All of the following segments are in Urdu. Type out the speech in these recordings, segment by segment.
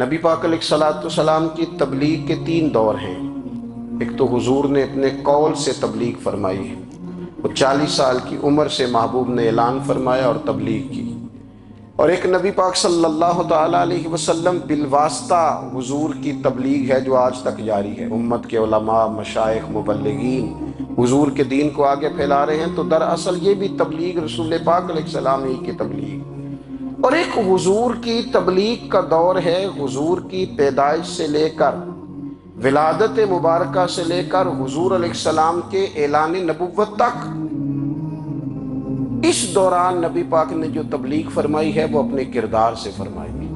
نبی پاک علیہ الصلوۃ والسلام کی تبلیغ کے 3 دور ہیں۔ ایک تو حضور نے اپنے قول سے تبلیغ فرمائی ہے، وہ 40 سال کی عمر سے محبوب نے اعلان فرمایا اور تبلیغ کی، اور ایک نبی پاک صلی اللہ تعالیٰ علیہ وسلم بالواسطہ حضور کی تبلیغ ہے جو آج تک جاری ہے۔ امت کے علماء، مشائخ، مبلغین حضور کے دین کو آگے پھیلا رہے ہیں، تو دراصل یہ بھی تبلیغ رسول پاک علیہ السلام ہی کی تبلیغ۔ اور ایک حضور کی تبلیغ کا دور ہے، حضور کی پیدائش سے لے کر ولادت مبارکہ سے لے کر حضور علیہ السلام کے اعلان نبوت تک۔ اس دوران نبی پاک نے جو تبلیغ فرمائی ہے وہ اپنے کردار سے فرمائی ہے۔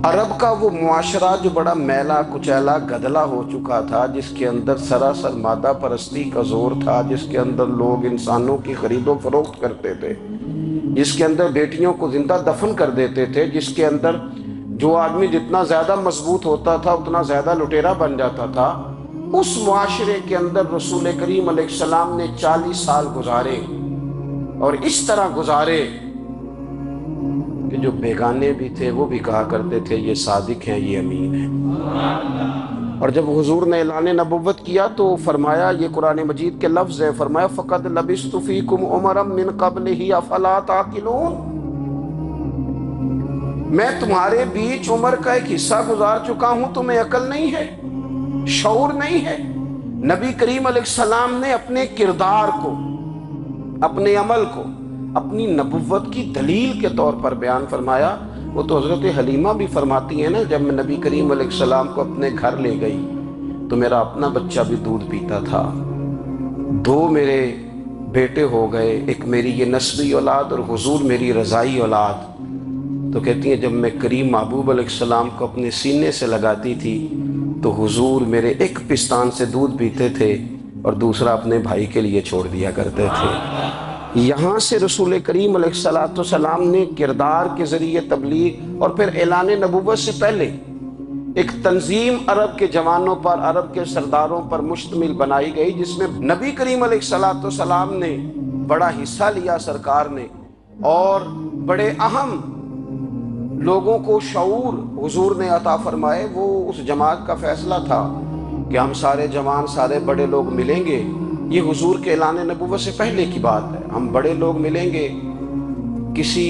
عرب کا وہ معاشرہ جو بڑا میلا کچیلا گدلا ہو چکا تھا، جس کے اندر سراسر مادہ پرستی کا زور تھا، جس کے اندر لوگ انسانوں کی خرید و فروخت کرتے تھے، جس کے اندر بیٹیوں کو زندہ دفن کر دیتے تھے، جس کے اندر جو آدمی جتنا زیادہ مضبوط ہوتا تھا اتنا زیادہ لٹیرا بن جاتا تھا، اس معاشرے کے اندر رسول کریم علیہ السلام نے 40 سال گزارے، اور اس طرح گزارے کہ جو بیگانے بھی تھے وہ بھی کہا کرتے تھے یہ صادق ہیں، یہ امین ہیں۔ اور جب حضور نے اعلان نبوت کیا تو فرمایا، یہ قرآن مجید کے لفظ ہے، فرمایا فَقَدْ لَبِثْتُ فِيكُمْ عُمَرًا مِّن قَبْلِهِ أَفَلَا تَعْقِلُونَ، میں تمہارے بیچ عمر کا ایک حصہ گزار چکا ہوں، تمہیں عقل نہیں ہے، شعور نہیں ہے۔ نبی کریم علیہ السلام نے اپنے کردار کو، اپنے عمل کو اپنی نبوت کی دلیل کے طور پر بیان فرمایا۔ وہ تو حضرت حلیمہ بھی فرماتی ہیں نا، جب میں نبی کریم علیہ السلام کو اپنے گھر لے گئی تو میرا اپنا بچہ بھی دودھ پیتا تھا، 2 میرے بیٹے ہو گئے، ایک میری یہ نسبی اولاد اور حضور میری رضائی اولاد۔ تو کہتی ہیں جب میں کریم محبوب علیہ السلام کو اپنے سینے سے لگاتی تھی تو حضور میرے ایک پستان سے دودھ پیتے تھے اور دوسرا اپنے بھائی کے لیے چھوڑ دیا کرتے تھے۔ یہاں سے رسول کریم علیہ السلام نے کردار کے ذریعے تبلیغ، اور پھر اعلان نبوت سے پہلے ایک تنظیم عرب کے جوانوں پر، عرب کے سرداروں پر مشتمل بنائی گئی، جس میں نبی کریم علیہ السلام نے بڑا حصہ لیا سرکار نے، اور بڑے اہم لوگوں کو شعور حضور نے عطا فرمائے۔ وہ اس جماعت کا فیصلہ تھا کہ ہم سارے جوان، سارے بڑے لوگ ملیں گے، یہ حضور کے اعلان نبوت سے پہلے کی بات ہے، ہم بڑے لوگ ملیں گے، کسی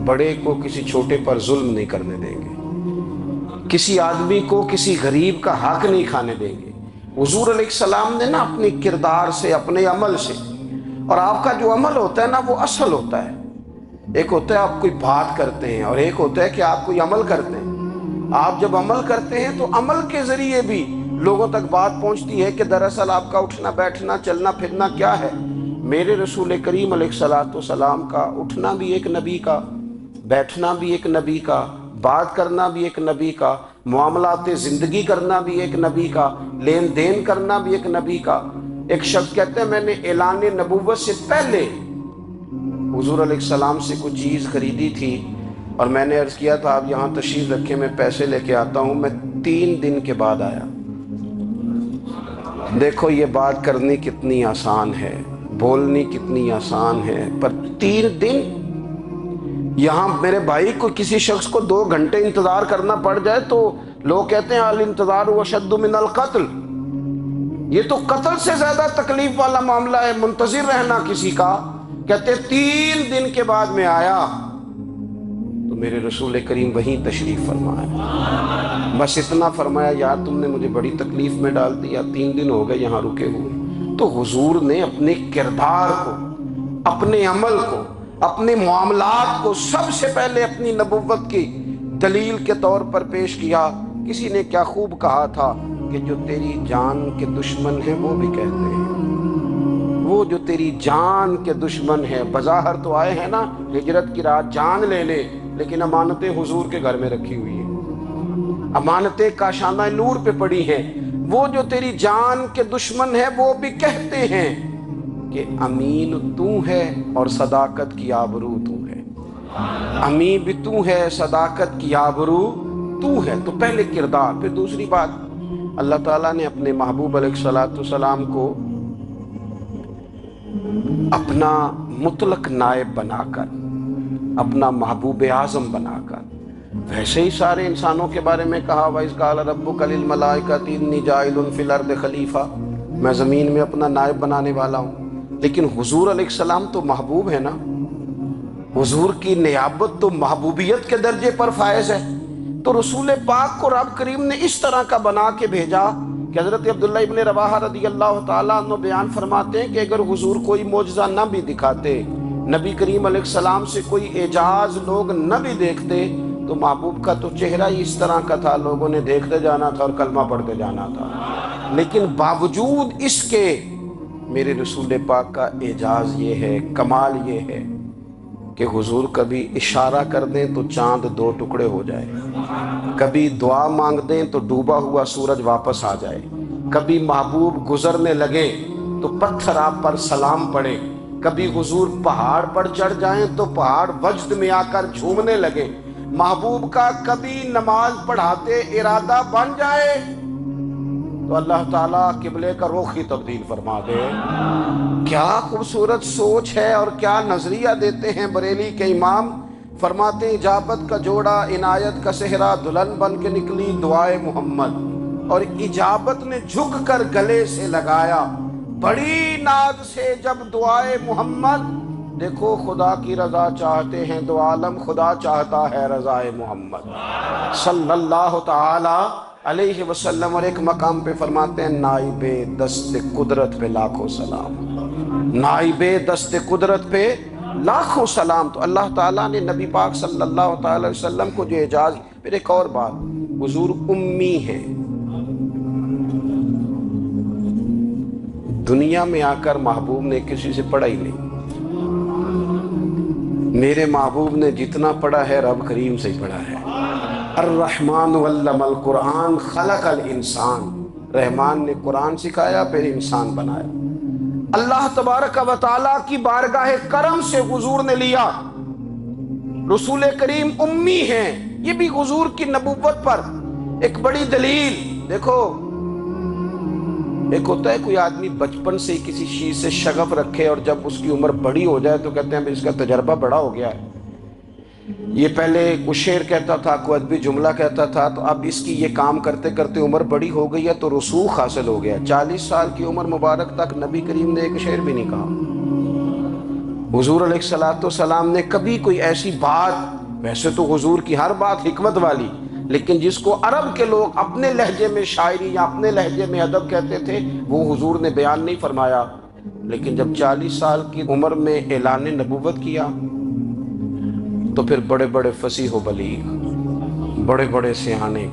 بڑے کو کسی چھوٹے پر ظلم نہیں کرنے دیں گے، کسی آدمی کو کسی غریب کا حق نہیں کھانے دیں گے۔ حضور علیہ السلام نے نا اپنے کردار سے، اپنے عمل سے، اور آپ کا جو عمل ہوتا ہے نا وہ اصل ہوتا ہے۔ ایک ہوتا ہے آپ کوئی بات کرتے ہیں، اور ایک ہوتا ہے کہ آپ کوئی عمل کرتے ہیں۔ آپ جب عمل کرتے ہیں تو عمل کے ذریعے بھی لوگوں تک بات پہنچتی ہے کہ دراصل آپ کا اٹھنا بیٹھنا چلنا پھرنا کیا ہے۔ میرے رسول کریم علیہ السلام کا اٹھنا بھی ایک نبی کا، بیٹھنا بھی ایک نبی کا، بات کرنا بھی ایک نبی کا، معاملات زندگی کرنا بھی ایک نبی کا، لین دین کرنا بھی ایک نبی کا۔ ایک شخص کہتے ہیں میں نے اعلان نبوت سے پہلے حضور علیہ السلام سے کچھ چیز خریدی تھی، اور میں نے عرض کیا تھا آپ یہاں تشریف رکھیں، میں پیسے لے کے آتا ہوں۔ میں 3 دن کے بعد آیا۔ دیکھو یہ بات کرنی کتنی آسان ہے، بولنی کتنی آسان ہے، پر 3 دن یہاں میرے بھائی کو، کسی شخص کو 2 گھنٹے انتظار کرنا پڑ جائے تو لوگ کہتے ہیں الانتظار اشد من القتل، یہ تو قتل سے زیادہ تکلیف والا معاملہ ہے منتظر رہنا کسی کا۔ کہتے 3 دن کے بعد میں آیا تو میرے رسول کریم وہیں تشریف فرمایا، بس اتنا فرمایا یار تم نے مجھے بڑی تکلیف میں ڈال دیا، 3 دن ہو گئے یہاں رکے ہوئے۔ تو حضور نے اپنے کردار کو، اپنے عمل کو، اپنے معاملات کو سب سے پہلے اپنی نبوت کی دلیل کے طور پر پیش کیا۔ کسی نے کیا خوب کہا تھا کہ جو تیری جان کے دشمن ہیں وہ بھی کہتے ہیں، وہ جو تیری جان کے دشمن ہیں، بظاہر تو آئے ہیں نا ہجرت کی رات جان لے لے، لیکن امانتیں حضور کے گھر میں رکھی ہوئی ہیں، امانتیں کاشانہ نور پہ پڑی ہیں۔ وہ جو تیری جان کے دشمن ہیں وہ بھی کہتے ہیں کہ امین تو ہے اور صداقت کی آبرو تو ہے، امین بھی تو ہے، صداقت کی آبرو تو ہے۔ تو پہلے کردار، پھر دوسری بات، اللہ تعالیٰ نے اپنے محبوب علیہ السلام کو اپنا مطلق نائب بنا کر، اپنا محبوب اعظم بنا کر ویسے ہی سارے انسانوں کے بارے میں کہا وَإِذْ قَالَ رَبُّكَ لِلْمَلَائِكَةِ إِنِّي جَاعِلٌ فِي الْأَرْضِ خلیفہ، میں زمین میں اپنا نائب بنانے والا ہوں۔ لیکن حضور علیہ السلام تو محبوب ہے نا، حضور کی نیابت تو محبوبیت کے درجے پر فائز ہے۔ تو رسول پاک کو رب کریم نے اس طرح کا بنا کے بھیجا کہ حضرت عبداللہ ابن رواحہ رضی اللہ تعالیٰ عنہ بیان فرماتے ہیں کہ اگر حضور کوئی معجزہ نہ بھی دکھاتے، نبی کریم علیہ السلام سے کوئی اعجاز لوگ نہ بھی دیکھتے، تو محبوب کا تو چہرہ ہی اس طرح کا تھا، لوگوں نے دیکھتے جانا تھا اور کلمہ پڑھتے جانا تھا۔ لیکن باوجود اس کے میرے رسول پاک کا اعجاز یہ ہے، کمال یہ ہے کہ حضور کبھی اشارہ کر دیں تو چاند 2 ٹکڑے ہو جائے، کبھی دعا مانگ دیں تو ڈوبا ہوا سورج واپس آ جائے، کبھی محبوب گزرنے لگے تو پتھر آپ پر سلام پڑے، کبھی حضور پہاڑ پر چڑھ جائیں تو پہاڑ وجد میں آ کر جھومنے لگے، محبوب کا کبھی نماز پڑھاتے ارادہ بن جائے تو اللہ تعالیٰ قبلے کا رخ ہی تبدیل فرما دے۔ کیا خوبصورت سوچ ہے اور کیا نظریہ دیتے ہیں بریلی کے امام، فرماتے ہیں اجابت کا جوڑا عنایت کا صحرا دلہن بن کے نکلی دعائے محمد، اور اجابت نے جھک کر گلے سے لگایا بڑی ناز سے جب دعائے محمد، دیکھو خدا کی رضا چاہتے ہیں دو عالم، خدا چاہتا ہے رضائے محمد صلی اللہ تعالی علیہ وسلم۔ اور ایک مقام پہ فرماتے ہیں نائب دست قدرت پہ لاکھوں سلام، نائب دست قدرت پہ لاکھوں سلام۔ تو اللہ تعالیٰ نے نبی پاک صلی اللہ تعالی علیہ وسلم کو جو اعجاز۔ پھر ایک اور بات، حضور امی ہیں، دنیا میں آ کر محبوب نے کسی سے پڑھا ہی نہیں، میرے محبوب نے جتنا پڑھا ہے رب کریم سے ہی پڑھا ہے۔ الرحمن علم القرآن خلق الانسان، رحمان نے قرآن سکھایا پھر انسان بنایا۔ اللہ تبارک و تعالیٰ کی بارگاہ کرم سے حضور نے لیا، رسول کریم امی ہیں، یہ بھی حضور کی نبوت پر ایک بڑی دلیل۔ دیکھو ایک ہوتا ہے کوئی آدمی بچپن سے کسی چیز سے شغف رکھے اور جب اس کی عمر بڑی ہو جائے تو کہتے ہیں اس کا تجربہ بڑا ہو گیا ہے، یہ پہلے کوئی شعر کہتا تھا، کوئی ادبی جملہ کہتا تھا، تو اب اس کی یہ کام کرتے کرتے عمر بڑی ہو گئی ہے تو رسوخ حاصل ہو گیا۔ 40 سال کی عمر مبارک تک نبی کریم نے ایک شعر بھی نہیں کہا۔ حضور علیہ السلام نے کبھی کوئی ایسی بات، ویسے تو حضور کی ہر بات حکمت والی، لیکن جس کو عرب کے لوگ اپنے لہجے میں شاعری یا اپنے لہجے میں ادب کہتے تھے، وہ حضور نے بیان نہیں فرمایا۔ لیکن جب 40 سال کی عمر میں اعلان نبوت کیا تو پھر بڑے بڑے فصیح و بلیغ، بڑے بڑے سیانے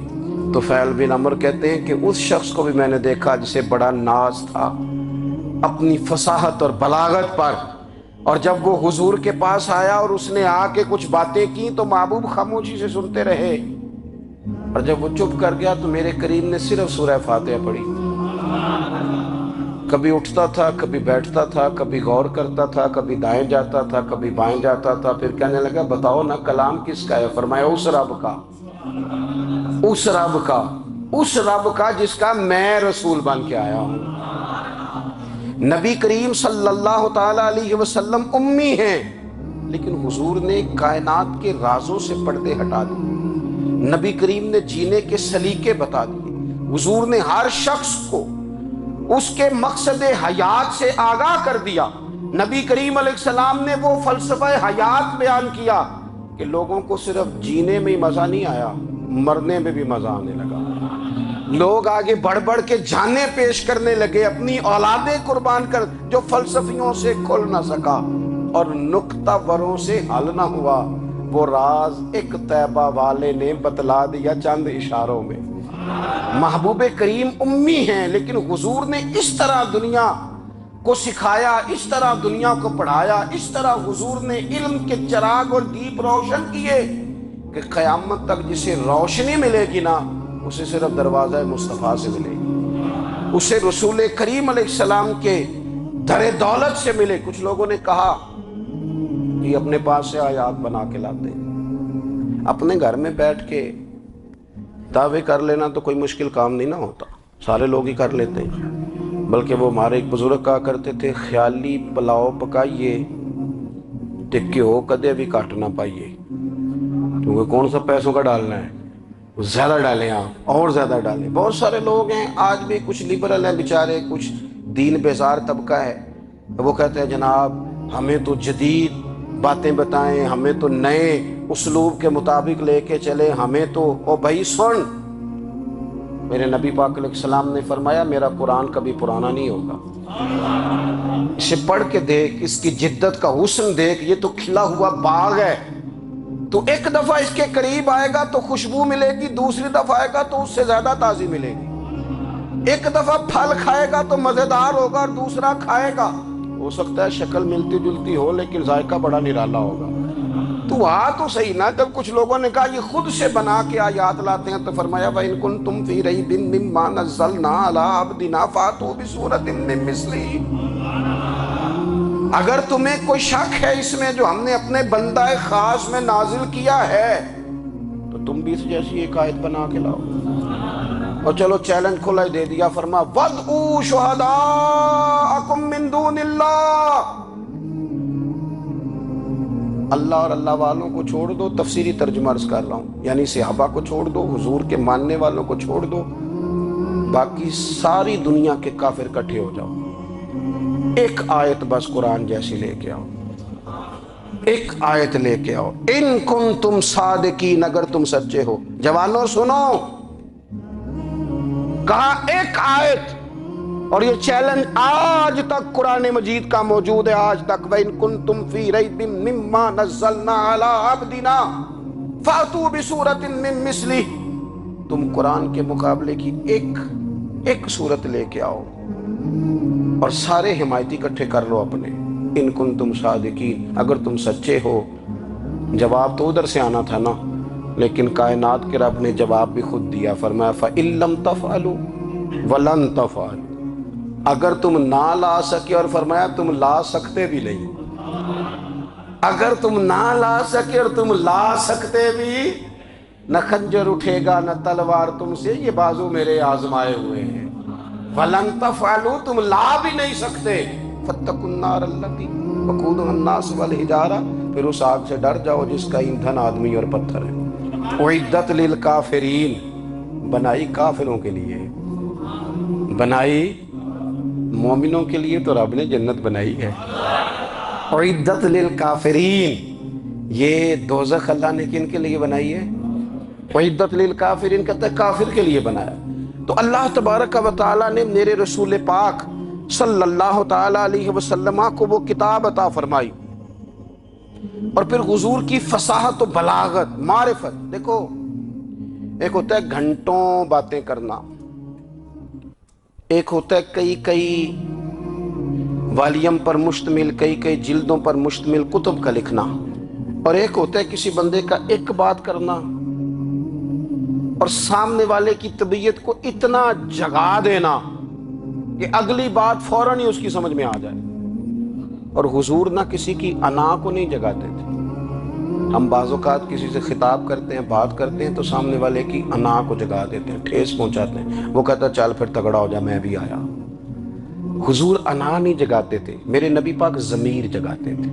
طفیل بن عمر کہتے ہیں کہ اس شخص کو بھی میں نے دیکھا جسے بڑا ناز تھا اپنی فصاحت اور بلاغت پر، اور جب وہ حضور کے پاس آیا اور اس نے آ کے کچھ باتیں کی تو محبوب خاموشی سے سنتے رہے، اور جب وہ چپ کر گیا تو میرے کریم نے صرف سورہ فاتحہ پڑھی۔ کبھی اٹھتا تھا، کبھی بیٹھتا تھا، کبھی غور کرتا تھا، کبھی دائیں جاتا تھا، کبھی بائیں جاتا تھا، پھر کہنے لگا بتاؤ نا کلام کس کا ہے؟ فرمایا اس رب کا، اس رب کا، اس رب کا جس کا میں رسول بن کے آیا ہوں۔ نبی کریم صلی اللہ تعالی علیہ وسلم امی ہیں، لیکن حضور نے کائنات کے رازوں سے پردے ہٹا دیے، نبی کریم نے جینے کے سلیقے بتا دیے، حضور نے ہر شخص کو اس کے مقصد حیات سے آگاہ کر دیا۔ نبی کریم علیہ السلام نے وہ فلسفہ حیات بیان کیا کہ لوگوں کو صرف جینے میں ہی مزہ نہیں آیا، مرنے میں بھی مزہ آنے لگا۔ لوگ آگے بڑھ بڑھ کے جانیں پیش کرنے لگے، اپنی اولادیں قربان کر، جو فلسفیوں سے کھل نہ سکا اور نکتہ وروں سے حل نہ ہوا، وہ راز ایک طیبہ والے نے بتلا دیا چند اشاروں میں۔ محبوب کریم امی ہیں، لیکن حضور نے اس طرح دنیا کو سکھایا، اس طرح دنیا کو پڑھایا، اس طرح حضور نے علم کے چراغ اور دیپ روشن کیے کہ قیامت تک جسے روشنی ملے گی نا، اسے صرف دروازہ مصطفیٰ سے ملے گی، اسے رسول کریم علیہ السلام کے در دولت سے ملے۔ کچھ لوگوں نے کہا کہ اپنے پاس سے آیات بنا کے لاتے ہیں، اپنے گھر میں بیٹھ کے دعوے کر لینا تو کوئی مشکل کام نہیں نہ ہوتا، سارے لوگ ہی کر لیتے ہیں۔ بلکہ وہ ہمارے ایک بزرگ کہا کرتے تھے، خیالی پلاؤ پکائیے تے گھیو کدے بھی کٹ نہ پائیے۔ کیونکہ کون سا پیسوں کا ڈالنا ہے، زیادہ ڈالیں آپ، اور زیادہ ڈالیں۔ بہت سارے لوگ ہیں آج بھی، کچھ لبرل ہیں بیچارے، کچھ دین بیزار طبقہ ہے، وہ کہتے ہیں جناب ہمیں تو جدید باتیں بتائیں، ہمیں تو نئے اسلوب کے مطابق لے کے چلے، ہمیں تو، او بھائی سن، میرے نبی پاک علیہ السلام نے فرمایا میرا قرآن کبھی پرانا نہیں ہوگا، اسے پڑھ کے دیکھ، اس کی جدت کا حسن دیکھ، یہ تو کھلا ہوا باغ ہے، تو ایک دفعہ اس کے قریب آئے گا تو خوشبو ملے گی، دوسری دفعہ آئے گا تو اس سے زیادہ تازی ملے گی، ایک دفعہ پھل کھائے گا تو مزیدار ہوگا اور دوسرا کھائے گا، ہو سکتا ہے شکل ملتی جلتی ہو لیکن ذائقہ بڑا نرالا ہوگا۔ تو تو صحیح نا، جب کچھ لوگوں نے کہا یہ خود سے بنا کے آیات لاتے ہیں تو فرمایا وَإِن كُنتُمْ فِي رَيْبٍ مِّمَّا نَزَّلْنَا عَلَىٰ عَبْدِنَا فَأْتُوا بِسُورَةٍ مِّن مِّثْلِهِ، اگر تمہیں کوئی شک ہے اس میں جو ہم نے اپنے بندہ خاص میں نازل کیا ہے تو تم بھی اس جیسی ایک آیت بنا کے لاؤ۔ اور چلو چیلنج کھلا ہی دے دیا، فرما وَادْعُوا شُهَدَاءَكُم مِّن دُونِ اللَّهِ، اللہ اور اللہ والوں کو چھوڑ دو، تفسیری ترجمہ عرض کر رہا ہوں، یعنی صحابہ کو چھوڑ دو، حضور کے ماننے والوں کو چھوڑ دو، باقی ساری دنیا کے کافر اکٹھے ہو جاؤ، ایک آیت بس قرآن جیسی لے کے آؤ، ایک آیت لے کے آؤ، ان کنتم صادقین، اگر تم سچے ہو۔ جوانوں سنو، کہا ایک آیت، اور یہ چیلنج آج تک قرآن مجید کا موجود ہے، آج تک وَإِن كُنتُمْ فِي رَيْبٍ مِّمَّا نَزَّلْنَا عَلَىٰ عَبْدِنَا فَأْتُوا بِسُورَةٍ مِّن مِّثْلِهِ، تم قرآن کے مقابلے کی ایک صورت لے کے آؤ اور سارے حمایتی اکٹھے کر لو اپنے، ان کنتم صادقین، اگر تم سچے ہو۔ جواب تو ادھر سے آنا تھا نا، لیکن کائنات کے رب نے جواب بھی خود دیا، فرمایا فَإِن لَّمْ تَفْعَلُوا وَلَن تَفْعَلُوا، اگر تم نہ لا سکے، اور فرمایا تم لا سکتے بھی نہیں، اگر تم نہ لا سکے اور تم لا سکتے بھی، نہ خنجر اٹھے گا نہ تلوار تم سے، یہ بازو میرے آزمائے ہوئے ہیں، وَلَن تَفْعَلُوا، تم لا بھی نہیں سکتے، فَاتَّقُوا النَّارَ الَّتِي وَقُودُهَا النَّاسُ وَالْحِجَارَةُ، پھر اس آگ سے ڈر جاؤ جس کا ایندھن آدمی اور پتھر ہے، اُعِدَّتْ لِلْكَافِرِينَ، بنائی کافروں کے لیے، بنائی مومنوں کے لیے تو رب نے جنت بنائی ہے، اُعِدَّتْ لِلْكَافِرِينَ، یہ دوزخ اللہ نے کن کے لیے بنائی ہے؟ اُعِدَّتْ لِلْكَافِرِينَ کہتا ہے کافر کے لیے بنایا۔ تو اللہ تبارک و تعالیٰ نے میرے رسول پاک صلی اللہ تعالیٰ علیہ وسلم کو وہ کتاب عطا فرمائی، اور پھر حضور کی فصاحت و بلاغت، معرفت، دیکھو ایک ہوتا ہے گھنٹوں باتیں کرنا، ایک ہوتا ہے کئی والیم پر مشتمل، کئی جلدوں پر مشتمل کتب کا لکھنا، اور ایک ہوتا ہے کسی بندے کا ایک بات کرنا اور سامنے والے کی طبیعت کو اتنا جگا دینا کہ اگلی بات فوراً ہی اس کی سمجھ میں آ جائے۔ اور حضور نہ کسی کی انا کو نہیں جگاتے تھے، ہم بعض اوقات کسی سے خطاب کرتے ہیں، بات کرتے ہیں تو سامنے والے کی انا کو جگا دیتے ہیں، ٹھیس پہنچاتے ہیں، وہ کہتا ہے چل پھر تگڑا ہو جا میں بھی آیا۔ حضور انا نہیں جگاتے تھے، میرے نبی پاک ضمیر جگاتے تھے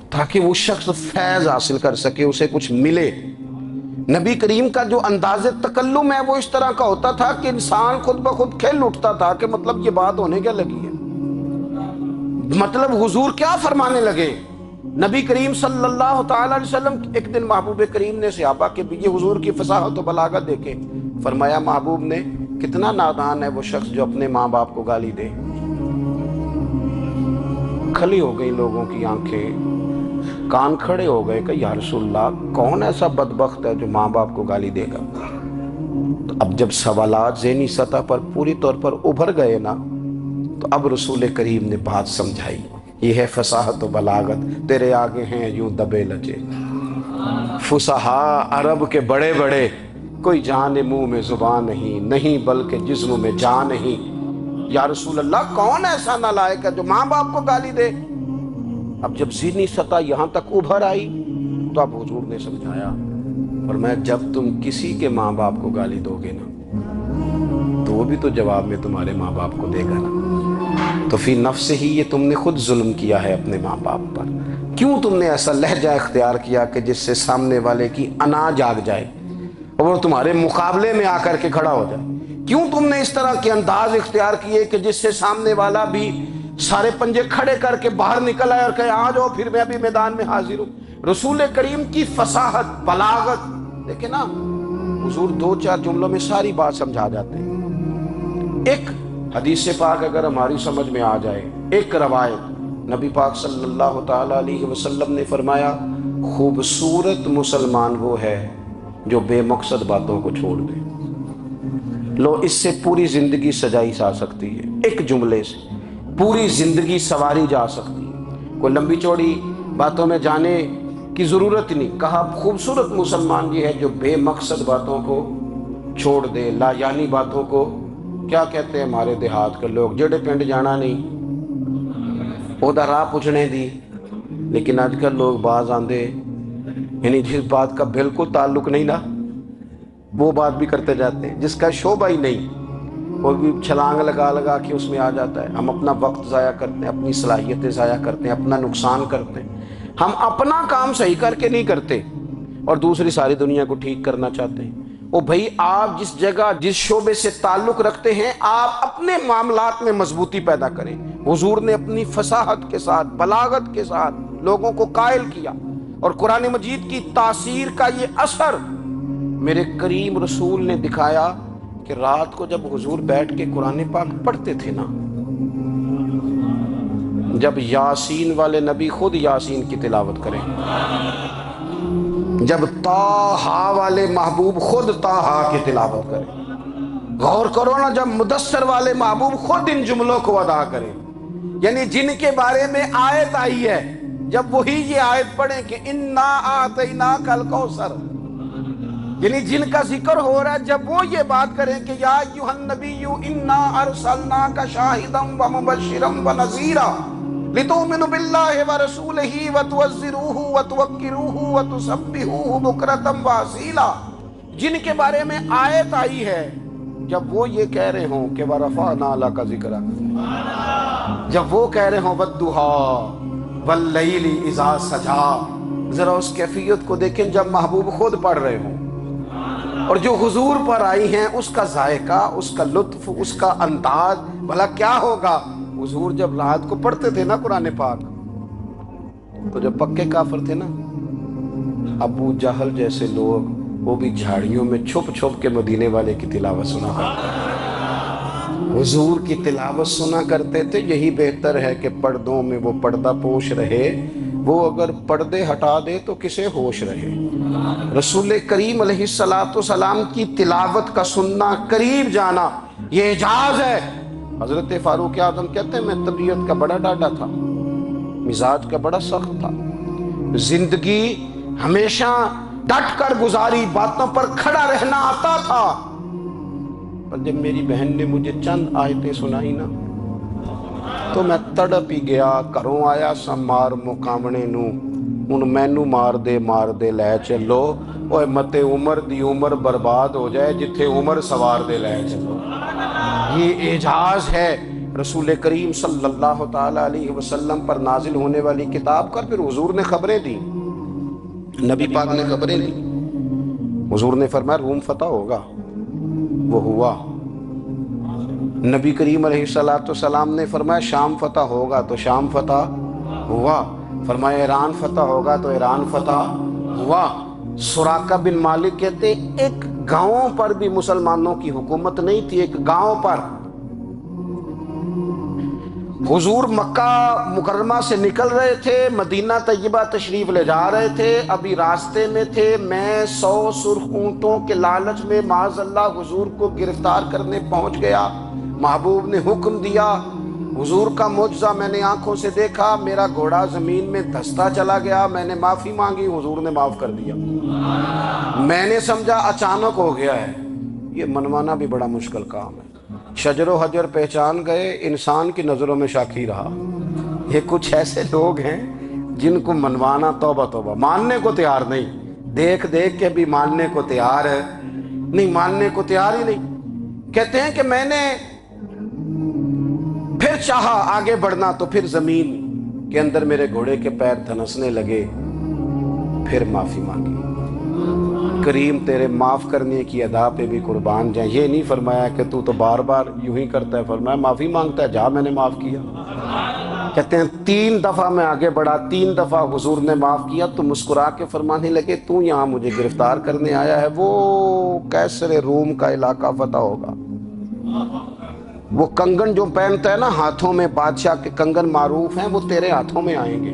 تاکہ وہ شخص فیض حاصل کر سکے، اسے کچھ ملے۔ نبی کریم کا جو انداز تکلم ہے وہ اس طرح کا ہوتا تھا کہ انسان خود بخود کھل اٹھتا تھا کہ مطلب یہ بات ہونے کیا لگی ہے، مطلب حضور کیا فرمانے لگے۔ نبی کریم صلی اللہ تعالیٰ علیہ وسلم، ایک دن محبوب کریم نے صحابہ کے یہ حضور کی فصاحت و بلاغت دیکھے، فرمایا محبوب نے کتنا نادان ہے وہ شخص جو اپنے ماں باپ کو گالی دے۔ کھلی ہو گئی لوگوں کی آنکھیں، کان کھڑے ہو گئے کہ یا رسول اللہ کون ایسا بدبخت ہے جو ماں باپ کو گالی دے گا۔ تو اب جب سوالات ذہنی سطح پر پوری طور پر ابھر گئے نا، تو اب رسول کریم نے بات سمجھائی، یہ ہے فصاحت و بلاغت، تیرے آگے ہیں یوں دبے لجے فصحاء عرب کے بڑے بڑے، کوئی جان منہ میں زبان نہیں بلکہ جسم میں جان نہیں۔ یا رسول اللہ کون ایسا نالائق ہے جو ماں باپ کو گالی دے؟ اب جب ذہنی سطح یہاں تک ابھر آئی تو اب حضور نے سمجھایا، فرمایا جب تم کسی کے ماں باپ کو گالی دو گے نا تو وہ بھی تو جواب میں تمہارے ماں باپ کو دے گا نا۔ تو فی نفس ہی یہ تم نے خود ظلم کیا ہے اپنے ماں باپ پر. کیوں تم نے ایسا لہجہ اختیار کیا کہ جس سے سامنے والے کی انا جاگ جائے اور وہ تمہارے مقابلے میں آ کر کے کھڑا ہو جائے؟ کیوں تم نے اس طرح کے انداز اختیار کیے کہ جس سے سامنے والا بھی سارے پنجے کھڑے کر کے باہر نکل آئے اور کہے آ جاؤ پھر میں بھی میدان میں حاضر ہوں؟ رسول کریم کی فصاحت، بلاغت دیکھیں نا، حضور 2-4 جملوں میں ساری بات سمجھا جاتے ہیں. ایک حدیث پاک اگر ہماری سمجھ میں آ جائے، ایک روایت نبی پاک صلی اللہ تعالی علیہ وسلم نے فرمایا خوبصورت مسلمان وہ ہے جو بے مقصد باتوں کو چھوڑ دے. لو اس سے پوری زندگی سجائی جا سکتی ہے، ایک جملے سے پوری زندگی سواری جا سکتی ہے. کوئی لمبی چوڑی باتوں میں جانے کی ضرورت نہیں. کہا خوبصورت مسلمان یہ ہے جو بے مقصد باتوں کو چھوڑ دے، لا یعنی باتوں کو. کیا کہتے ہیں ہمارے دیہات کے لوگ، جڑے پنڈ جانا نہیں ادھر راہ پوچھنے دی. لیکن آج کل لوگ باز آندے یعنی جس بات کا بالکل تعلق نہیں نا وہ بات بھی کرتے جاتے ہیں، جس کا شعبہ ہی نہیں وہ بھی چھلانگ لگا لگا کے اس میں آ جاتا ہے. ہم اپنا وقت ضائع کرتے ہیں، اپنی صلاحیتیں ضائع کرتے ہیں، اپنا نقصان کرتے ہیں. ہم اپنا کام صحیح کر کے نہیں کرتے اور دوسری ساری دنیا کو ٹھیک کرنا چاہتے ہیں. او بھائی، آپ جس جگہ جس شعبے سے تعلق رکھتے ہیں آپ اپنے معاملات میں مضبوطی پیدا کریں. حضور نے اپنی فصاحت کے ساتھ، بلاغت کے ساتھ لوگوں کو قائل کیا، اور قرآن مجید کی تاثیر کا یہ اثر میرے کریم رسول نے دکھایا کہ رات کو جب حضور بیٹھ کے قرآن پاک پڑھتے تھے نا، جب یاسین والے نبی خود یاسین کی تلاوت کریں، جب طٰہٰ والے محبوب خود طٰہٰ کی تلاوت کریں، غور کرو نا، جب مدثر والے محبوب خود ان جملوں کو ادا کریں، یعنی جن کے بارے میں آیت آئی ہے، جب وہی یہ آیت پڑھیں کہ اِنَّا أَعْطَيْنَاكَ الْكَوْثَرَ، یعنی جن کا ذکر ہو رہا ہے، جب وہ یہ بات کریں کہ یا ایھا النبی انا ارسلناک شاہدا ومبشرا ونذیرا لتؤمنوا باللہ ورسولہ وتعزروہ وتوقروہ وتسبحوہ بکرۃ واصیلا، جن کے بارے میں آیت آئی ہے، جب وہ یہ کہہ رہے ہوں کہ ورفعنا لک ذکرک، جب وہ کہہ رہے ہوں والضحیٰ واللیل اذا سجا، ذرا اس کیفیت کو دیکھیں جب محبوب خود پڑھ رہے ہوں، اور جو حضور پر آئی ہیں اس کا ذائقہ، اس کا لطف، اس کا انداز بھلا کیا ہوگا. حضور جب رات کو پڑھتے تھے نا قرآن پاک، تو جب پکے کافر تھے نا، ابو جہل جیسے لوگ، وہ بھی جھاڑیوں میں چھپ چھپ کے مدینے والے کی تلاوت سنا کرتے تھے، حضور کی تلاوت سنا کرتے تھے. یہی بہتر ہے کہ پردوں میں وہ پردہ پوش رہے، وہ اگر پردے ہٹا دے تو کسے ہوش رہے. رسول کریم علیہ السلام کی تلاوت کا سننا، قریب جانا، یہ اعجاز ہے. حضرت فاروق اعظم کہتے ہیں میں طبیعت کا بڑا ڈاڈا تھا، مزاج کا بڑا سخت تھا، زندگی ہمیشہ ڈٹ کر گزاری، باتوں پر کھڑا رہنا آتا تھا، پر جب میری بہن نے مجھے چند آیتیں سنائی نا تو میں تڑپ ہی گیا. گھروں آیا سا مار مقامنے نو، ان مینو مار دے لے چلو، اوے متے عمر دی عمر برباد ہو جائے جتھے عمر سوار دے لے چلو. یہ اعجاز ہے رسول کریم صلی اللہ تعالی علیہ وسلم پر نازل ہونے والی کتاب کا. پھر حضور نے خبریں دی، نبی پاک نے خبریں دی. حضور نے فرمایا روم فتح ہوگا، وہ ہوا. نبی کریم علیہ السلام نے فرمایا شام فتح ہوگا، تو شام فتح ہوا. فرمایا ایران فتح ہوگا، تو ایران فتح ہوا. سراقہ بن مالک کہتے ہیں ایک گاؤں پر بھی مسلمانوں کی حکومت نہیں تھی، ایک گاؤں پر. حضور مکہ مکرمہ سے نکل رہے تھے، مدینہ طیبہ تشریف لے جا رہے تھے، ابھی راستے میں تھے. میں 100 سرخ اونٹوں کے لالچ میں معاذ اللہ حضور کو گرفتار کرنے پہنچ گیا. محبوب نے حکم دیا، حضور کا معجزہ میں نے آنکھوں سے دیکھا، میرا گھوڑا زمین میں دھستا چلا گیا. میں نے معافی مانگی، حضور نے معاف کر دیا. میں نے سمجھا اچانک ہو گیا ہے. یہ منوانا بھی بڑا مشکل کام ہے. شجر و حجر پہچان گئے، انسان کی نظروں میں شاکی رہا. یہ کچھ ایسے لوگ ہیں جن کو منوانا توبہ توبہ، ماننے کو تیار نہیں، دیکھ دیکھ کے بھی ماننے کو تیار ہے نہیں، ماننے کو تیار ہی نہیں. کہتے ہیں کہ میں نے پھر چاہا آگے بڑھنا تو پھر زمین کے اندر میرے گھوڑے کے پیر دھنسنے لگے، پھر معافی مانگی۔ کریم تیرے معاف کرنے کی ادا پہ بھی قربان جائیں۔ یہ نہیں فرمایا کہ تو بار بار یوں ہی کرتا ہے، فرمایا معافی مانگتا ہے، جا میں نے معاف کیا۔ کہتے ہیں 3 دفعہ میں آگے بڑھا، 3 دفعہ حضور نے معاف کیا تو مسکرا کے فرمانے لگے تو یہاں مجھے گرفتار کرنے آیا ہے، وہ کیسر روم کا علاقہ فتح ہوگا۔ وہ کنگن جو پہنتا ہے نا ہاتھوں میں، بادشاہ کے کنگن معروف ہیں، وہ تیرے ہاتھوں میں آئیں گے۔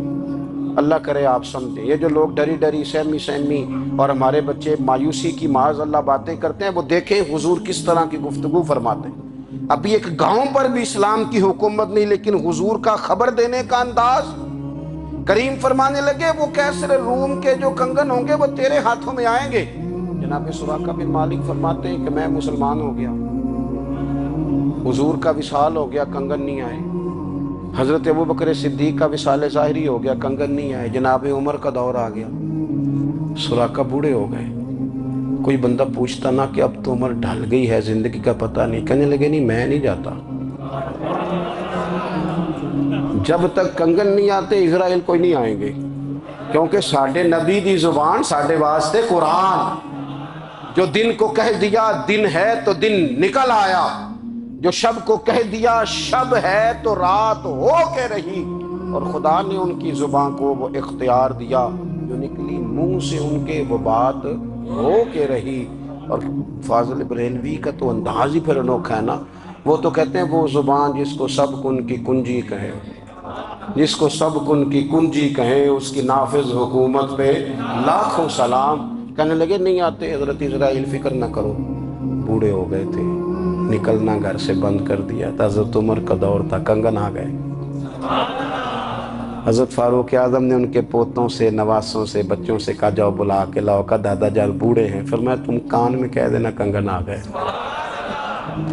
اللہ کرے آپ سمجھیں، یہ جو لوگ ڈری ڈری سہمی اور ہمارے بچے مایوسی کی معاذ اللہ باتیں کرتے ہیں، وہ دیکھیں حضور کس طرح کی گفتگو فرماتے ہیں۔ ابھی ایک گاؤں پر بھی اسلام کی حکومت نہیں، لیکن حضور کا خبر دینے کا انداز۔ کریم فرمانے لگے وہ کیسر روم کے جو کنگن ہوں گے وہ تیرے ہاتھوں میں آئیں گے۔ جناب سراقہ بن مالک فرماتے ہیں کہ میں مسلمان ہو گیا، حضور کا وصال ہو گیا، کنگن نہیں آئے۔ حضرت ابوبکر صدیق کا وصال ظاہری ہو گیا، کنگن نہیں آئے۔ جناب عمر کا دور آ گیا، سراقہ بوڑھے ہو گئے۔ کوئی بندہ پوچھتا نا کہ اب تو عمر ڈھل گئی ہے، زندگی کا پتہ نہیں، کہنے لگے نہیں میں نہیں جاتا، جب تک کنگن نہیں آتے اسرائیل کوئی نہیں آئیں گے، کیونکہ ساڈے نبی دی زبان ساڈے واسطے قرآن، جو دن کو کہہ دیا دن ہے تو دن نکل آیا، جو شب کو کہہ دیا شب ہے تو رات ہو کے رہی، اور خدا نے ان کی زبان کو وہ اختیار دیا، جو نکلی منہ سے ان کے وہ بات ہو کے رہی۔ اور فاضل بریلوی کا تو انداز ہی پھر انوکھا ہے نا، وہ تو کہتے ہیں وہ زبان جس کو سب کن کی کنجی کہے، جس کو سب کن کی کنجی کہیں، اس کی نافذ حکومت پہ لاکھوں سلام۔ کہنے لگے نہیں آتے حضرت اسرائیل، فکر نہ کرو، بوڑھے ہو گئے تھے، نکلنا گھر سے بند کر دیا تھا، حضرت عمر کا دور تھا، کنگن آ گئے۔ حضرت فاروق اعظم نے ان کے پوتوں سے، نواسوں سے، بچوں سے کہا جاؤ بلا کے لاؤ، کہا دادا جان بوڑھے ہیں، فرمایا تم کان میں کہہ دینا کنگن آ گئے،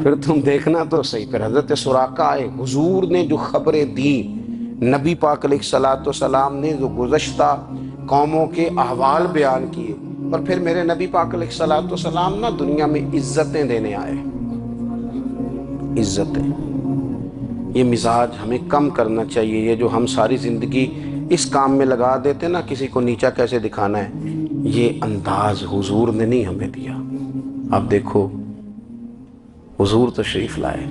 پھر تم دیکھنا تو صحیح۔ پھر حضرت سراقہ آئے، حضور نے جو خبریں دی، نبی پاک علیہ الصلوۃ والسلام نے جو گزشتہ قوموں کے احوال بیان کیے، اور پھر میرے نبی پاک علیہ الصلوۃ والسلام نا دنیا میں عزتیں دینے آئے، عزتیں۔ یہ مزاج ہمیں کم کرنا چاہیے، یہ جو ہم ساری زندگی اس کام میں لگا دیتے نا کسی کو نیچا کیسے دکھانا ہے، یہ انداز حضور نے نہیں ہمیں دیا۔ آپ دیکھو حضور تشریف لائے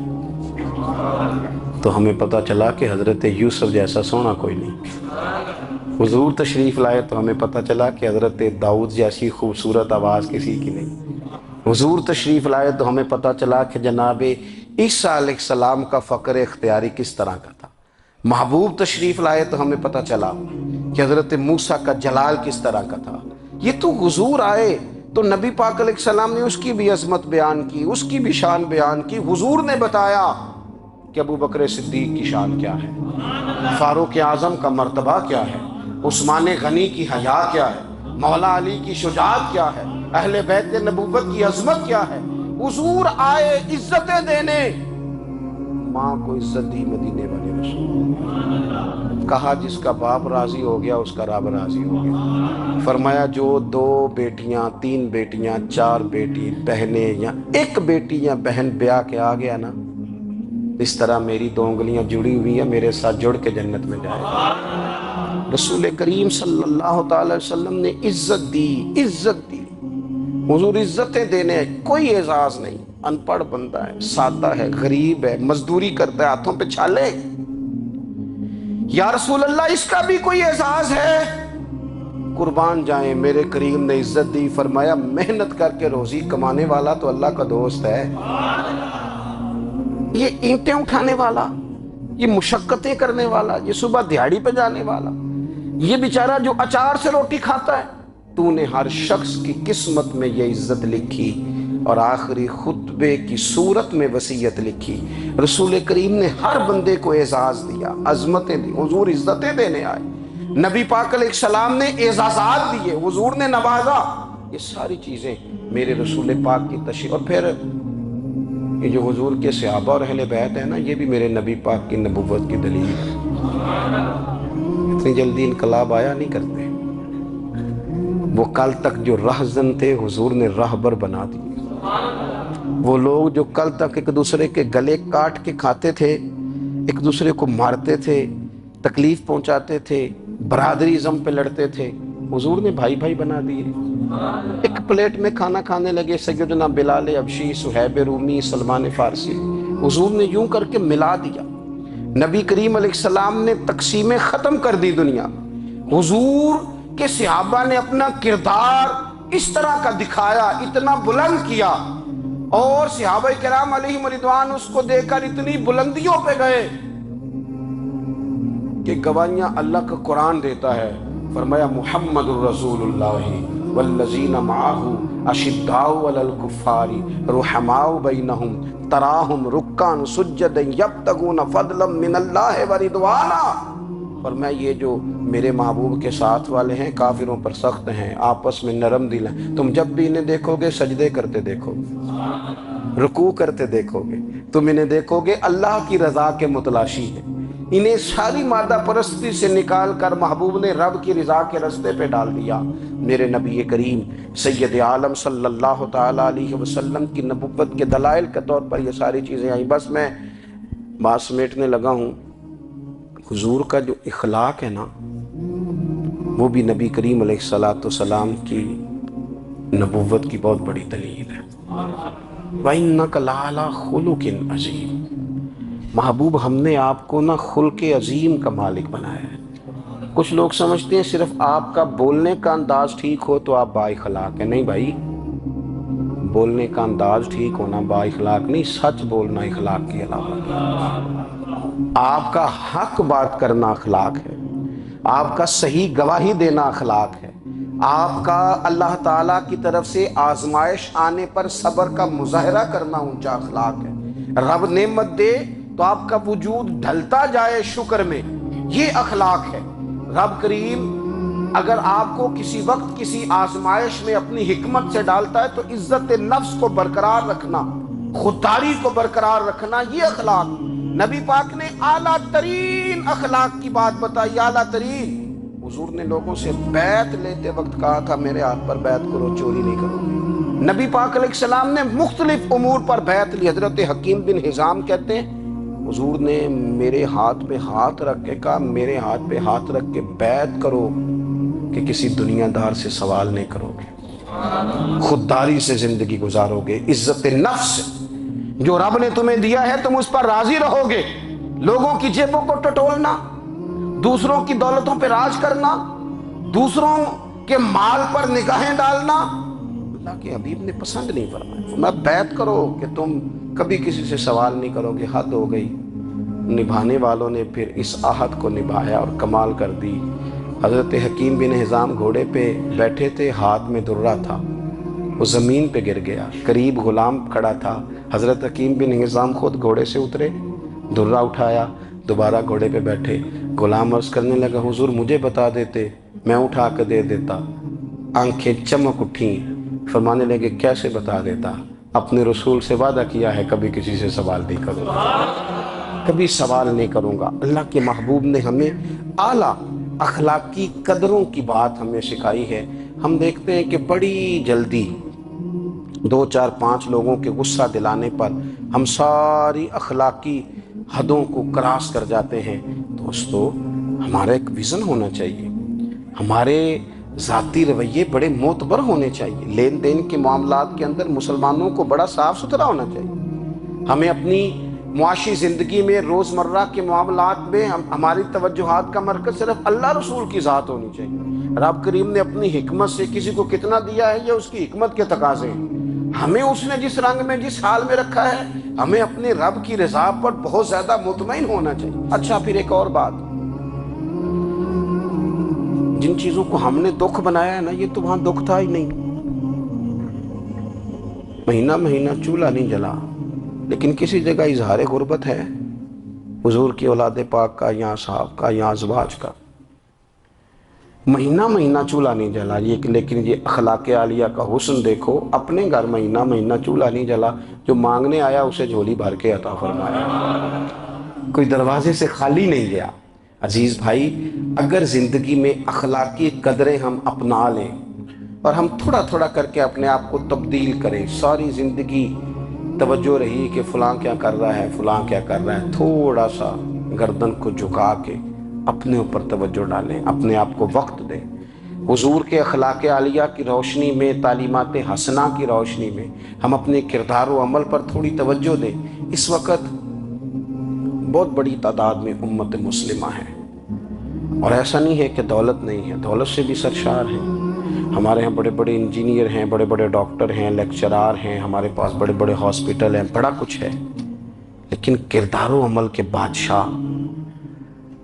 تو ہمیں پتہ چلا کہ حضرت یوسف جیسا سونا کوئی نہیں، حضور تشریف لائے تو ہمیں پتہ چلا کہ حضرت داؤد جیسی خوبصورت آواز کسی کی نہیں، حضور تشریف لائے تو ہمیں پتہ چلا کہ جناب عیسیٰ علیہ السلام کا فقر اختیاری کس طرح کا تھا، محبوب تشریف لائے تو ہمیں پتہ چلا کہ حضرت موسیٰ کا جلال کس طرح کا تھا۔ یہ تو حضور آئے تو نبی پاک علیہ السلام نے اس کی بھی عظمت بیان کی، اس کی بھی شان بیان کی، حضور نے بتایا کہ ابوبکر صدیق کی شان کیا ہے، فاروق اعظم کا مرتبہ کیا ہے، عثمان غنی کی حیا کیا ہے، مولا علی کی شجاعت کیا ہے، اہل بیت نبوت کی عظمت کیا ہے۔ حضور آئے عزتیں دینے، ماں کو عزت دی مدینے والے رسول، کہا جس کا باپ راضی ہو گیا اس کا رب راضی ہو گیا، فرمایا جو 2 بیٹیاں 3 بیٹیاں 4 بیٹی بہنیں یا 1 بیٹی یا بہن بیاہ کے آ گیا نا، اس طرح میری 2 انگلیاں جڑی ہوئی ہیں، میرے ساتھ جڑ کے جنت میں جائے گا۔ رسول کریم صلی اللہ تعالی وسلم نے عزت دی، عزت دی۔ حضور عزتیں دینے، کوئی اعزاز نہیں، ان پڑھ بندہ ہے، سادہ ہے، غریب ہے، مزدوری کرتا ہے، ہاتھوں پہ چھالے، یا رسول اللہ اس کا بھی کوئی اعزاز ہے؟ قربان جائیں، میرے کریم نے عزت دی، فرمایا محنت کر کے روزی کمانے والا تو اللہ کا دوست ہے، یہ اینٹیں اٹھانے والا، یہ مشقتیں کرنے والا، یہ صبح دیہڑی پہ جانے والا، یہ بیچارہ جو اچار سے روٹی کھاتا ہے، تو نے ہر شخص کی قسمت میں یہ عزت لکھی اور آخری خطبے کی صورت میں وصیت لکھی۔ رسول کریم نے ہر بندے کو اعزاز دیا، عظمتیں دی، حضور عزتیں دینے آئے، نبی پاک علیہ السلام نے اعزازات دیے، حضور نے نوازا، یہ ساری چیزیں میرے رسول پاک کی تشریف۔ اور پھر یہ جو حضور کے صحابہ اور اہل بیت ہیں نا، یہ بھی میرے نبی پاک کی نبوت کی دلیل ہے، اتنی جلدی انقلاب آیا نہیں کرتے، وہ کل تک جو رہزن تھے حضور نے راہبر بنا دیے، وہ لوگ جو کل تک ایک دوسرے کے گلے کاٹ کے کھاتے تھے ایک دوسرے کو مارتے تھے، تکلیف پہنچاتے تھے، برادری ازم پہ لڑتے تھے، حضور نے بھائی بھائی بنا دیے۔ ایک پلیٹ میں کھانا کھانے لگے، سیدنا بلال حبشی، صہیب رومی، سلمان فارسی، حضور نے یوں کر کے ملا دیا۔ نبی کریم علیہ السلام نے تقسیمیں ختم کر دی دنیا۔ حضور کے صحابہ نے اپنا کردار اس طرح کا دکھایا، اتنا بلند کیا، اور صحابہ کرام علیہم رضوان اس کو دیکھ کر اتنی بلندیوں پہ گئے کہ گواہیاں اللہ کا قرآن دیتا ہے۔ فرمایا محمد الرسول اللہ والذین معہ اشداء علی الکفار رحماء بینہم تراہم رکعا سجدا یبتغون فضلا من اللہ ورضوانا۔ فرمایا یہ جو میرے محبوب کے ساتھ والے ہیں کافروں پر سخت ہیں، آپس میں نرم دل ہیں، تم جب بھی انہیں دیکھو گے سجدے کرتے دیکھو گے، رکوع کرتے دیکھو گے، تم انہیں دیکھو گے اللہ کی رضا کے متلاشی ہیں۔ انہیں ساری مادہ پرستی سے نکال کر محبوب نے رب کی رضا کے رستے پہ ڈال دیا۔ میرے نبی کریم سید عالم صلی اللہ تعالیٰ علیہ وسلم کی نبوت کے دلائل کے طور پر یہ ساری چیزیں آئیں۔ بس میں بات سمیٹنے لگا ہوں۔ حضور کا جو اخلاق ہے نا، وہ بھی نبی کریم علیہ السلام کی نبوت کی بہت بڑی دلیل ہے۔ وَإِنَّكَ لَعَلَىٰ خُلُقٍ عَظِيمٍ۔ محبوب ہم نے آپ کو نا خلق عظیم کا مالک بنایا ہے۔ کچھ لوگ سمجھتے ہیں صرف آپ کا بولنے کا انداز ٹھیک ہو تو آپ با اخلاق ہیں۔ نہیں بھائی، بولنے کا انداز ٹھیک ہونا با اخلاق نہیں، سچ بولنا اخلاق کے علاوہ۔ آپ کا حق بات کرنا اخلاق ہے، آپ کا صحیح گواہی دینا اخلاق ہے، آپ کا اللہ تعالیٰ کی طرف سے آزمائش آنے پر صبر کا مظاہرہ کرنا اونچا اخلاق ہے۔ رب نعمت دے تو آپ کا وجود ڈھلتا جائے شکر میں، یہ اخلاق ہے۔ رب کریم اگر آپ کو کسی وقت کسی آزمائش میں اپنی حکمت سے ڈالتا ہے تو عزت نفس کو برقرار رکھنا، خودداری کو برقرار رکھنا، یہ اخلاق۔ نبی پاک نے اعلیٰ ترین اخلاق کی بات بتائی، اعلیٰ ترین۔ حضور نے لوگوں سے بیعت لیتے وقت کہا تھا میرے ہاتھ پر بیعت کرو، چوری نہیں کرو۔ نبی پاک علیہ السلام نے مختلف امور پر بیعت لی۔ حضرت حکیم بن حزام کہتے ہیں حضور نے میرے ہاتھ پہ ہاتھ رکھ کے کہا میرے ہاتھ پہ ہاتھ رکھ کے بیعت کرو کہ کسی دنیا دار سے سوال نہیں کرو گے، خودداری سے زندگی گزارو گے، عزت نفس جو رب نے تمہیں دیا ہے تم اس پر راضی رہو گے۔ لوگوں کی جیبوں کو ٹٹولنا، دوسروں کی دولتوں پہ راج کرنا، دوسروں کے مال پر نگاہیں ڈالنا اللہ کے حبیب نے پسند نہیں فرمایا۔ فرمایا بیعت کرو کہ تم کبھی کسی سے سوال نہیں کرو گے۔ حد ہو گئی۔ نبھانے والوں نے پھر اس عہد کو نبھایا اور کمال کر دی۔ حضرت حکیم بن حزام گھوڑے پہ بیٹھے تھے، ہاتھ میں درہ تھا، وہ زمین پہ گر گیا، قریب غلام کھڑا تھا۔ حضرت حکیم بن حزام خود گھوڑے سے اترے، درہ اٹھایا، دوبارہ گھوڑے پہ بیٹھے۔ غلام عرض کرنے لگا حضور مجھے بتا دیتے میں اٹھا کے دے دیتا۔ آنکھیں چمک اٹھیں، فرمانے لگے کیسے بتا دیتا؟ اپنے رسول سے وعدہ کیا ہے کبھی کسی سے سوال نہیں کروں گا، کبھی سوال نہیں کروں گا۔ اللہ کے محبوب نے ہمیں اعلیٰ اخلاقی قدروں کی بات ہمیں سکھائی ہے۔ ہم دیکھتے ہیں کہ بڑی جلدی 2 4 5 لوگوں کے غصہ دلانے پر ہم ساری اخلاقی حدوں کو کراس کر جاتے ہیں۔ دوستو ہمارا ایک ویژن ہونا چاہیے، ہمارے ذاتی رویے بڑے معتبر ہونے چاہیے، لین دین کے معاملات کے اندر مسلمانوں کو بڑا صاف ستھرا ہونا چاہیے۔ ہمیں اپنی معاشی زندگی میں روزمرہ کے معاملات میں ہماری توجہات کا مرکز صرف اللہ رسول کی ذات ہونی چاہیے۔ رب کریم نے اپنی حکمت سے کسی کو کتنا دیا ہے یہ اس کی حکمت کے تقاضے ہیں۔ ہمیں اس نے جس رنگ میں جس حال میں رکھا ہے ہمیں اپنے رب کی رضا پر بہت زیادہ مطمئن ہونا چاہیے۔ اچھا پھر ایک اور بات، جن چیزوں کو ہم نے دکھ بنایا ہے نا یہ تو وہاں دکھ تھا ہی نہیں۔ مہینہ مہینہ چولہا نہیں جلا، لیکن کسی جگہ اظہار غربت ہے حضور کی اولاد پاک کا یا صحاب کا یا ازواج کا۔ مہینہ مہینہ چولہا نہیں جلا، لیکن یہ اخلاق عالیہ کا حسن دیکھو، اپنے گھر مہینہ مہینہ چولہا نہیں جلا، جو مانگنے آیا اسے جھولی بھر کے عطا فرمایا، کوئی دروازے سے خالی نہیں گیا۔ عزیز بھائی اگر زندگی میں اخلاقی قدریں ہم اپنا لیں اور ہم تھوڑا تھوڑا کر کے اپنے آپ کو تبدیل کریں، ساری زندگی توجہ رہی کہ فلاں کیا کر رہا ہے فلاں کیا کر رہا ہے، تھوڑا سا گردن کو جھکا کے اپنے اوپر توجہ ڈالیں، اپنے آپ کو وقت دیں، حضور کے اخلاق عالیہ کی روشنی میں، تعلیمات حسنہ کی روشنی میں ہم اپنے کردار و عمل پر تھوڑی توجہ دیں۔ اس وقت بہت بڑی تعداد میں امت مسلمہ ہے، اور ایسا نہیں ہے کہ دولت نہیں ہے، دولت سے بھی سرشار ہیں۔ ہمارے ہاں بڑے بڑے انجینئر ہیں، بڑے بڑے ڈاکٹر ہیں، لیکچرار ہیں، ہمارے پاس بڑے بڑے ہاسپٹل ہیں، بڑا کچھ ہے، لیکن کردار و عمل کے بادشاہ،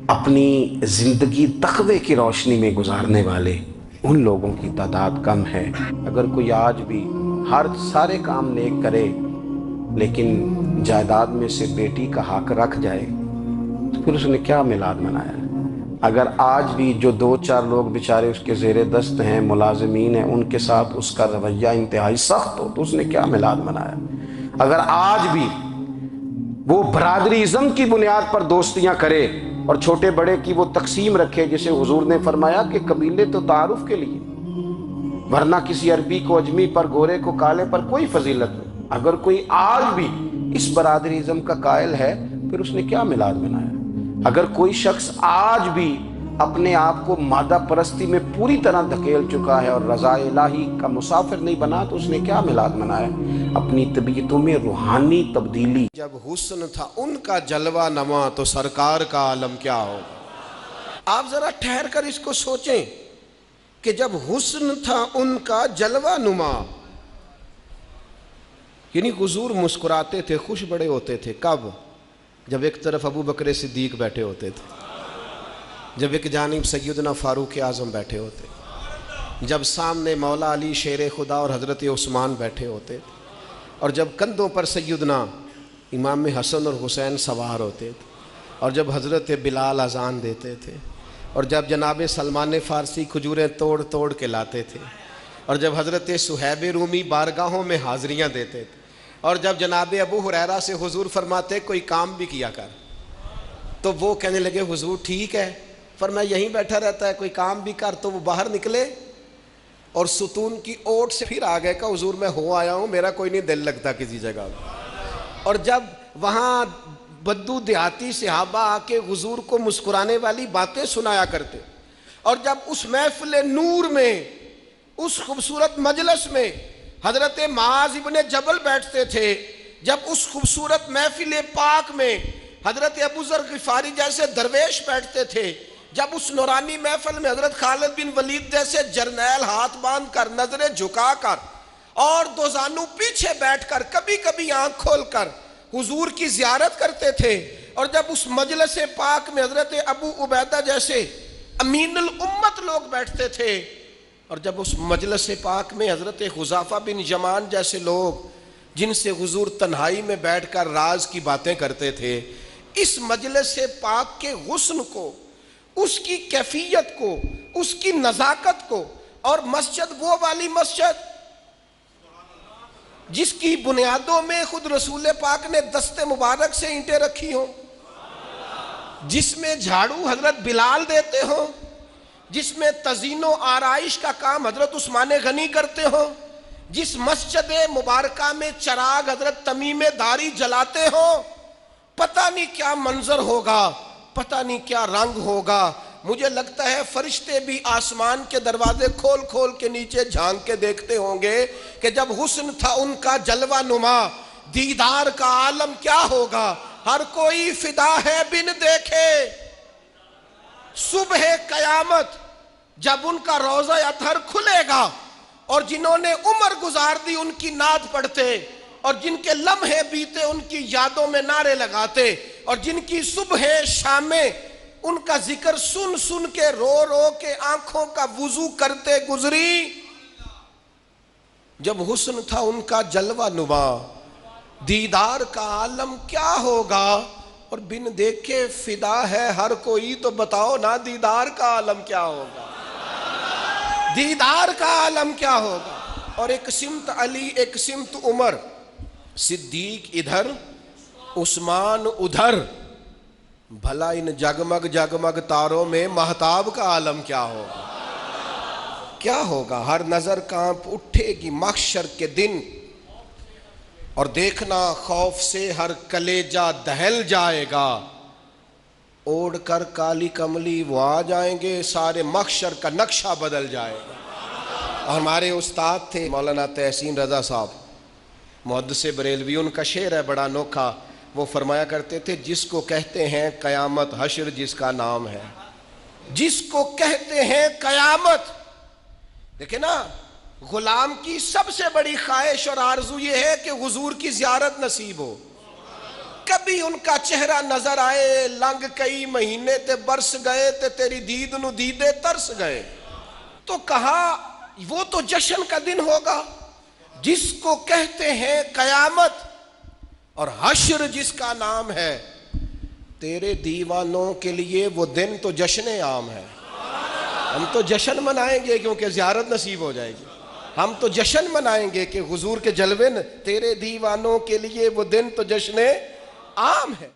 اپنی زندگی تقوی کی روشنی میں گزارنے والے، ان لوگوں کی تعداد کم ہے۔ اگر کوئی آج بھی سارے کام نیک کرے لیکن جائیداد میں سے بیٹی کا حق رکھ جائے تو پھر اس نے کیا میلاد منایا؟ اگر آج بھی جو 2-4 لوگ بیچارے اس کے زیر دست ہیں، ملازمین ہیں، ان کے ساتھ اس کا رویہ انتہائی سخت ہو تو اس نے کیا میلاد منایا؟ اگر آج بھی وہ برادری ازم کی بنیاد پر دوستیاں کرے اور چھوٹے بڑے کی وہ تقسیم رکھے، جسے حضور نے فرمایا کہ قبیلے تو تعارف کے لیے، ورنہ کسی عربی کو اجمی پر، گورے کو کالے پر کوئی فضیلت نہیں۔ اگر کوئی آج بھی اس برادری ازم کا قائل ہے پھر اس نے کیا میلاد منایا؟ اگر کوئی شخص آج بھی اپنے آپ کو مادہ پرستی میں پوری طرح دھکیل چکا ہے اور رضا الہی کا مسافر نہیں بنا تو اس نے کیا میلاد منایا؟ اپنی طبیعتوں میں روحانی تبدیلی۔ جب حسن تھا ان کا جلوہ نما تو سرکار کا عالم کیا ہوگا؟ آپ ذرا ٹھہر کر اس کو سوچیں کہ جب حسن تھا ان کا جلوہ نما، یعنی حضور مسکراتے تھے، خوش بڑے ہوتے تھے۔ کب؟ جب ایک طرف ابو بکر صدیق بیٹھے ہوتے تھے، جب ایک جانب سیدنا فاروق اعظم بیٹھے ہوتے، جب سامنے مولا علی شیر خدا اور حضرت عثمان بیٹھے ہوتے تھے، اور جب کندھوں پر سیدنا امام حسن اور حسین سوار ہوتے تھے، اور جب حضرت بلال اذان دیتے تھے، اور جب جناب سلمان فارسی کھجوریں توڑ توڑ کے لاتے تھے، اور جب حضرت صہیب رومی بارگاہوں میں حاضریاں دیتے تھے، اور جب جناب ابو ہریرہ سے حضور فرماتے کوئی کام بھی کیا کر، تو وہ کہنے لگے حضور ٹھیک ہے، فرمایا یہیں بیٹھا رہتا ہے، کوئی کام بھی کر، تو وہ باہر نکلے اور ستون کی اوٹ سے پھر آ گئے کہ حضور میں ہو آیا ہوں، میرا کوئی نہیں دل لگتا کسی جگہ۔ اور جب وہاں بدو دیہاتی صحابہ آ کے حضور کو مسکرانے والی باتیں سنایا کرتے، اور جب اس محفل نور میں، اس خوبصورت مجلس میں حضرت معاذ ابن جبل بیٹھتے تھے، جب اس خوبصورت محفل پاک میں حضرت ابو ذر غفاری جیسے درویش بیٹھتے تھے، جب اس نورانی محفل میں حضرت خالد بن ولید جیسے جرنیل ہاتھ باندھ کر، نظریں جھکا کر اور دو زانو پیچھے بیٹھ کر، کبھی کبھی آنکھ کھول کر حضور کی زیارت کرتے تھے، اور جب اس مجلس پاک میں حضرت ابو عبیدہ جیسے امین الامت لوگ بیٹھتے تھے، اور جب اس مجلس پاک میں حضرت حذیفہ بن یمان جیسے لوگ جن سے حضور تنہائی میں بیٹھ کر راز کی باتیں کرتے تھے، اس مجلس پاک کے حسن کو، اس کی کیفیت کو، اس کی نزاکت کو، اور مسجد وہ والی مسجد جس کی بنیادوں میں خود رسول پاک نے دست مبارک سے اینٹیں رکھی ہوں، جس میں جھاڑو حضرت بلال دیتے ہوں، جس میں تزئین و آرائش کا کام حضرت عثمان غنی کرتے ہوں، جس مسجد مبارکہ میں چراغ حضرت تمیم داری جلاتے ہوں، پتہ نہیں کیا منظر ہوگا، پتہ نہیں کیا رنگ ہوگا۔ مجھے لگتا ہے فرشتے بھی آسمان کے دروازے کھول کھول کے نیچے جھانک کے دیکھتے ہوں گے کہ جب حسن تھا ان کا جلوہ نما، دیدار کا عالم کیا ہوگا، ہر کوئی فدا ہے بن دیکھے۔ صبح قیامت جب ان کا روضہ اطہر کھلے گا اور جنہوں نے عمر گزار دی ان کی نعت پڑھتے، اور جن کے لمحے بیتے ان کی یادوں میں نعرے لگاتے، اور جن کی صبح شامیں ان کا ذکر سن سن کے رو رو کے آنکھوں کا وضو کرتے گزری، جب حسن تھا ان کا جلوہ نما، دیدار کا عالم کیا ہوگا، اور بن دیکھے فدا ہے ہر کوئی، تو بتاؤ نا دیدار کا عالم کیا ہوگا، دیدار کا عالم کیا ہوگا۔ اور ایک سمت علی، ایک سمت عمر، صدیق ادھر، عثمان ادھر، بھلا ان جگمگ جگمگ تاروں میں مہتاب کا عالم کیا ہوگا، کیا ہوگا۔ ہر نظر کانپ اٹھے گی محشر کے دن، اور دیکھنا خوف سے ہر کلیجہ دہل جائے گا، اوڑھ کر کالی کملی وہ آ جائیں گے، سارے محشر کا نقشہ بدل جائے گا۔ اور ہمارے استاد تھے مولانا تحسین رضا صاحب، محدث بریلوی، ان کا شعر ہے بڑا انوکھا، وہ فرمایا کرتے تھے جس کو کہتے ہیں قیامت، حشر جس کا نام ہے۔ جس کو کہتے ہیں قیامت، دیکھیں نا، غلام کی سب سے بڑی خواہش اور آرزو یہ ہے کہ حضور کی زیارت نصیب ہو، کبھی ان کا چہرہ نظر آئے، لنگ کئی مہینے تے برس گئے تے تیری دید نو دیدے ترس گئے۔ تو کہا وہ تو جشن کا دن ہوگا جس کو کہتے ہیں قیامت، اور حشر جس کا نام ہے، تیرے دیوانوں کے لیے وہ دن تو جشن عام ہے۔ ہم تو جشن منائیں گے کیونکہ زیارت نصیب ہو جائے گی، ہم تو جشن منائیں گے کہ حضور کے جلوے، تیرے دیوانوں کے لیے وہ دن تو جشن عام ہے۔